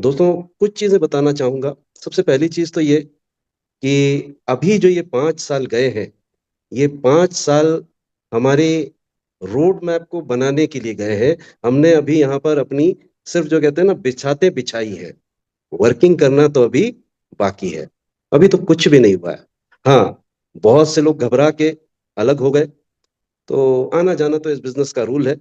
दोस्तों, कुछ चीजें बताना चाहूंगा। सबसे पहली चीज तो ये कि अभी जो ये 5 साल गए हैं, ये 5 साल हमारे रोड मैप को बनाने के लिए गए हैं। हमने अभी यहाँ पर अपनी सिर्फ जो कहते हैं ना बिछाते बिछाई है। वर्किंग करना तो अभी बाकी है। अभी तो कुछ भी नहीं हुआ है। हाँ, बहुत से लोग घबरा के अलग हो गए। तो आना जाना तो इस बिजनेस का रूल है,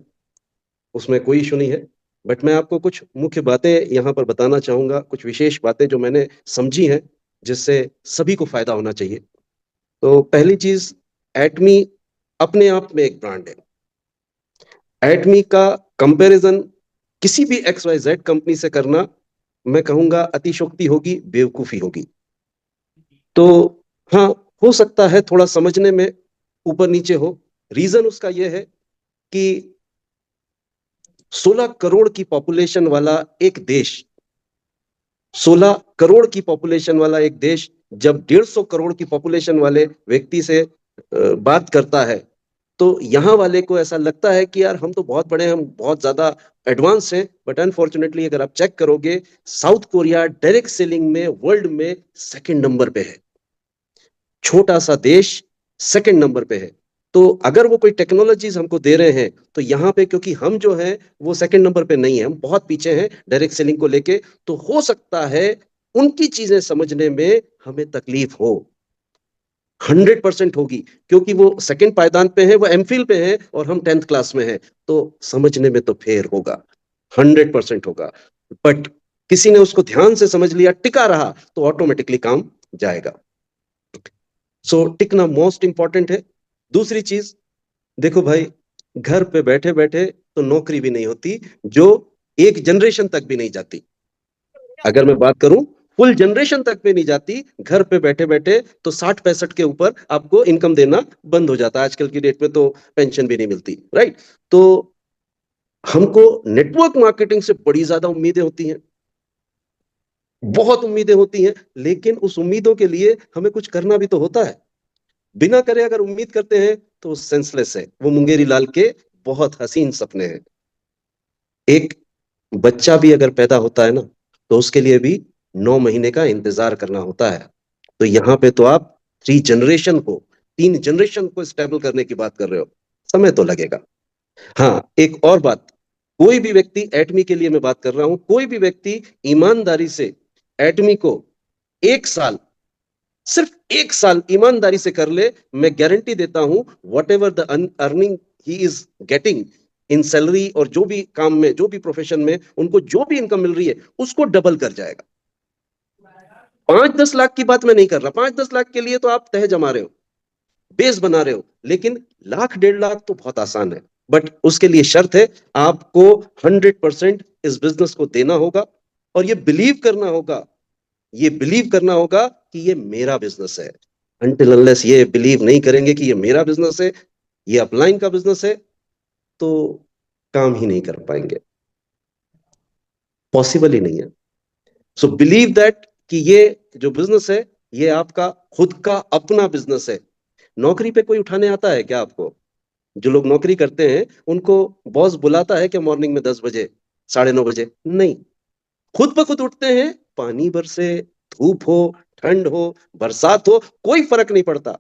उसमें कोई इशू नहीं है। बट मैं आपको कुछ मुख्य बातें यहाँ पर बताना चाहूंगा, कुछ विशेष बातें जो मैंने समझी हैं, जिससे सभी को फायदा होना चाहिए। तो पहली चीज, एटमी अपने आप में एक ब्रांड है। एटमी का कंपैरिजन किसी भी एक्स वाई जेड कंपनी से करना, मैं कहूंगा अतिशोक्ति होगी, बेवकूफी होगी। तो हाँ, हो सकता है थोड़ा समझने में ऊपर नीचे हो। रीजन उसका यह है कि 16 करोड़ की पॉपुलेशन वाला एक देश, 16 करोड़ की पॉपुलेशन वाला एक देश जब 150 करोड़ की पॉपुलेशन वाले व्यक्ति से बात करता है, तो यहां वाले को ऐसा लगता है कि यार हम तो बहुत बड़े हैं, हम बहुत ज्यादा एडवांस हैं। बट अनफॉर्चुनेटली अगर आप चेक करोगे, साउथ कोरिया डायरेक्ट सेलिंग में वर्ल्ड में सेकंड नंबर पे है। छोटा सा देश सेकंड नंबर पे है। तो अगर वो कोई टेक्नोलॉजीज हमको दे रहे हैं, तो यहाँ पे क्योंकि हम जो है वो सेकंड नंबर पे नहीं है, हम बहुत पीछे हैं डायरेक्ट सेलिंग को लेके, तो हो सकता है उनकी चीजें समझने में हमें तकलीफ हो। 100% होगी, क्योंकि वो सेकंड पायदान पे है, वो एमफिल पे है और हम 10th क्लास में हैं। तो समझने में तो फेर होगा, 100% होगा। बट किसी ने उसको ध्यान से समझ लिया, टिका रहा, तो ऑटोमेटिकली काम जाएगा। सो टिकना मोस्ट इंपॉर्टेंट है। दूसरी चीज, देखो भाई, घर पे बैठे बैठे तो नौकरी भी नहीं होती जो एक जनरेशन तक भी नहीं जाती। अगर मैं बात करूं, फुल जनरेशन तक भी नहीं जाती, घर पे बैठे बैठे तो 60 65 के ऊपर आपको इनकम देना बंद हो जाता है। आजकल की डेट में तो पेंशन भी नहीं मिलती, राइट? तो हमको नेटवर्क मार्केटिंग से बड़ी ज्यादा उम्मीदें होती हैं, बहुत उम्मीदें होती हैं। लेकिन उस उम्मीदों के लिए हमें कुछ करना भी तो होता है। बिना करे अगर उम्मीद करते हैं तो सेंसलेस है। वो मुंगेरी लाल के बहुत हसीन सपने हैं। एक बच्चा भी अगर पैदा होता है ना, तो उसके लिए भी 9 महीने का इंतजार करना होता है। तो यहाँ पे तो आप 3 जनरेशन को स्टेबल करने की बात कर रहे हो, समय तो लगेगा। हाँ, एक और बात, कोई भी व्यक्ति, एटमी के लिए मैं बात कर रहा हूं, कोई भी व्यक्ति ईमानदारी से एटमी को 1 साल, सिर्फ 1 साल ईमानदारी से कर ले, मैं गारंटी देता हूं, what ever the earning he is getting in salary, और जो भी काम में, जो भी प्रोफेशन में उनको जो भी इनकम मिल रही है, उसको डबल कर जाएगा। 5 10 लाख की बात मैं नहीं कर रहा, 5 10 लाख के लिए तो आप तह जमा रहे हो, बेस बना रहे हो। लेकिन लाख 1.5 लाख तो बहुत आसान है। बट उसके लिए शर्त है, आपको 100% इस बिजनेस को देना होगा, और ये बिलीव करना होगा, ये बिलीव करना होगा कि ये मेरा बिजनेस है। अनटिल अनलेस ये बिलीव नहीं करेंगे कि ये मेरा बिजनेस है, ये अपलाइन का बिजनेस है, तो काम ही नहीं कर पाएंगे, पॉसिबल ही नहीं है। सो बिलीव दैट कि ये जो बिजनेस है, ये आपका खुद का अपना बिजनेस है। नौकरी पे कोई उठाने आता है क्या आपको? जो लोग नौकरी करते हैं उनको बॉस बुलाता है कि मॉर्निंग में 10 बजे, 9:30 बजे? नहीं, खुद ब खुद उठते हैं। पानी बरसे, धूप हो, ठंड हो, बरसात हो, कोई फर्क नहीं पड़ता,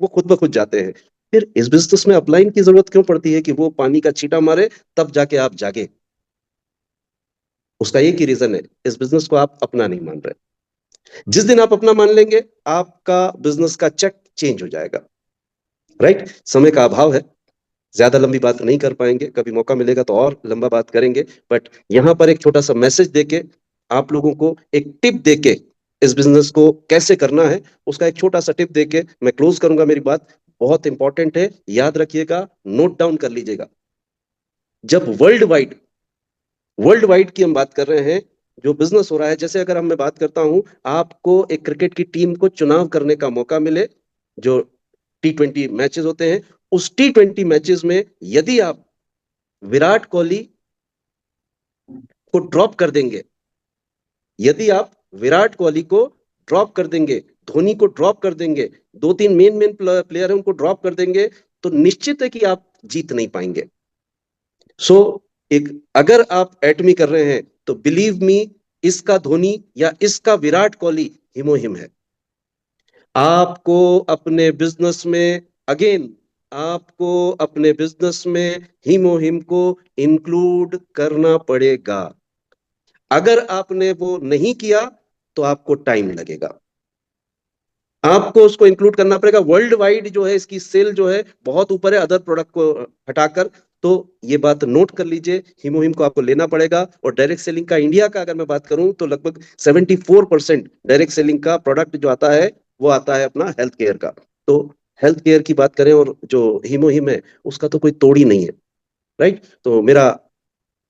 वो खुद ब खुद जाते हैं। फिर इस बिजनेस में अपलाइन की जरूरत क्यों पड़ती है कि वो पानी का छींटा मारे तब जाके आप जागे? उसका एक ही रीजन है, इस बिजनेस को आप अपना नहीं मान रहे। जिस दिन आप अपना मान लेंगे, आपका बिजनेस का चेक चेंज हो जाएगा, राइट? समय का अभाव है, ज्यादा लंबी बात नहीं कर पाएंगे, कभी मौका मिलेगा तो और लंबा बात करेंगे। बट यहां पर एक छोटा सा मैसेज देके, आप लोगों को एक टिप देके, इस बिजनेस को कैसे करना है उसका एक छोटा सा टिप देके मैं क्लोज करूंगा मेरी बात। बहुत इंपॉर्टेंट है, याद रखिएगा, नोट डाउन कर लीजिएगा। जब वर्ल्ड वाइड की हम बात कर रहे हैं, जो बिजनेस हो रहा है, जैसे अगर हम मैं बात करता हूं, आपको एक क्रिकेट की टीम को चुनाव करने का मौका मिले, जो T20 मैचेस होते हैं, उस T20 मैचेस में यदि आप विराट कोहली को ड्रॉप कर देंगे, यदि आप विराट कोहली को ड्रॉप कर देंगे, धोनी को ड्रॉप कर देंगे, दो तीन मेन मेन प्लेयर हैं उनको ड्रॉप कर देंगे, तो निश्चित है कि आप जीत नहीं पाएंगे। सो एक, अगर आप एटमी कर रहे हैं तो बिलीव मी, इसका धोनी या इसका विराट कोहली हिमोहिम है। आपको अपने बिजनेस में अगेन आपको अपने बिजनेस में हिमोहिम को इंक्लूड करना पड़ेगा। अगर आपने वो नहीं किया तो आपको टाइम लगेगा। आपको उसको इंक्लूड करना पड़ेगा। वर्ल्ड वाइड जो है इसकी सेल जो है बहुत ऊपर है अदर प्रोडक्ट को हटाकर। तो ये बात नोट कर लीजिए, हिमोहिम को आपको लेना पड़ेगा। और डायरेक्ट सेलिंग का इंडिया का अगर मैं बात करूं तो लगभग 74% डायरेक्ट सेलिंग का प्रोडक्ट जो आता है वो आता है अपना हेल्थ केयर का। तो हेल्थ केयर की बात करें और जो हिमोहिम है उसका तो कोई तोड़ ही नहीं है। राइट। तो मेरा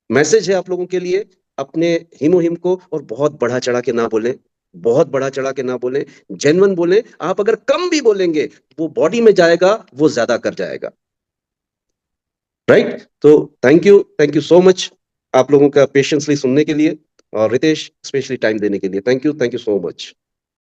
मैसेज है आप लोगों के लिए, अपने हिमोहिम को और बहुत बढ़ा चढ़ा के ना बोलें। बहुत बढ़ा चढ़ा के ना बोलें, जेन्युइन बोलें। आप अगर कम भी बोलेंगे वो बॉडी में जाएगा, वो ज्यादा कर जाएगा। राइट। तो थैंक यू सो मच आप लोगों का पेशेंसली सुनने के लिए, और रितेश स्पेशली टाइम देने के लिए थैंक यू सो मच।